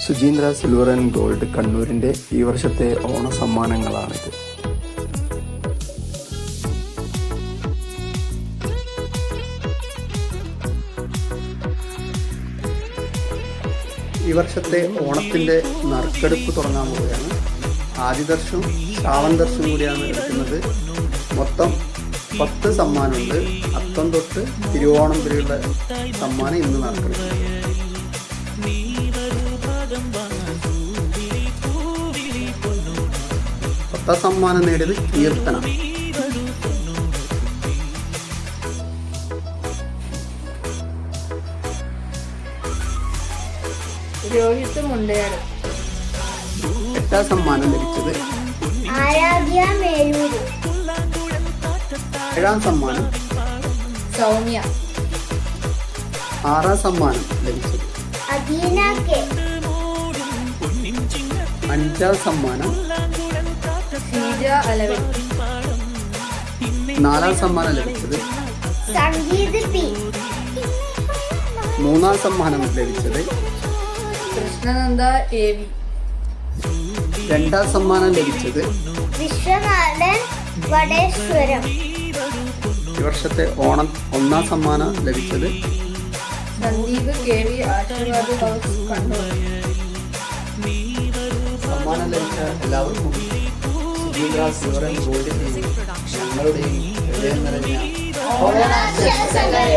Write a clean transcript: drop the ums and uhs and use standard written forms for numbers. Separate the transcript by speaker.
Speaker 1: Sujeendra silver and gold കണ്ണൂരിൻ്റെ ഈ വർഷത്തെ ഓണ സമ്മാനങ്ങളാണിത്. ഈ വർഷത്തെ ഓണത്തിൻ്റെ നറുക്കെടുപ്പ് തുടങ്ങാൻ പോവുകയാണ്. ആദ്യ ദർശനം ശ്രാവൺ ദർശനം കൂടിയാണ് എടുക്കുന്നത്. മൊത്തം 10 സമ്മാനമുണ്ട്. അത്തം തൊട്ട് തിരുവോണം വരെയുള്ള സമ്മാനം ഇന്ന് നറുക്കെടുക്കുന്നത്. 10ാം സമ്മാനം നേടിയത് കീർത്തന.
Speaker 2: രോഹിത് മുണ്ടയാട്.
Speaker 1: 8ാം സമ്മാനം ലഭിച്ചത്
Speaker 2: ആരാധ്യ മേലൂര്.
Speaker 1: 7ാം സമ്മാനം
Speaker 2: സൗമ്യ.
Speaker 1: 6ാം സമ്മാനം ലഭിച്ചത്
Speaker 2: അദീന കെ.
Speaker 1: 5ാം സമ്മാനം
Speaker 2: ഷീജ അലവൻ.
Speaker 1: 4ാം സമ്മാനം ലഭിച്ചത്
Speaker 2: സംഗീത് പി.
Speaker 1: 3ാം സമ്മാനം ലഭിച്ചത്
Speaker 2: കൃഷ്ണനന്ദ എ വി.
Speaker 1: 2ാം സമ്മാനം ലഭിച്ചത്
Speaker 2: വിശ്വനാഥൻ വടേശ്വരം.
Speaker 1: ഈ വർഷത്തെ ഓണം 1ാം സമ്മാനം ലഭിച്ചത്
Speaker 2: Sandeep K V. Ashirvad house Kannur.
Speaker 1: സമ്മാനം ലഭിച്ച എല്ലാവർക്കും സുജീന്ദ്ര സിൽവർ ആൻഡ് ഗോൾഡിന്റെയും ഞങ്ങളുടെയും ഹൃദയം നിറഞ്ഞ
Speaker 2: ഓണാശംസകൾ.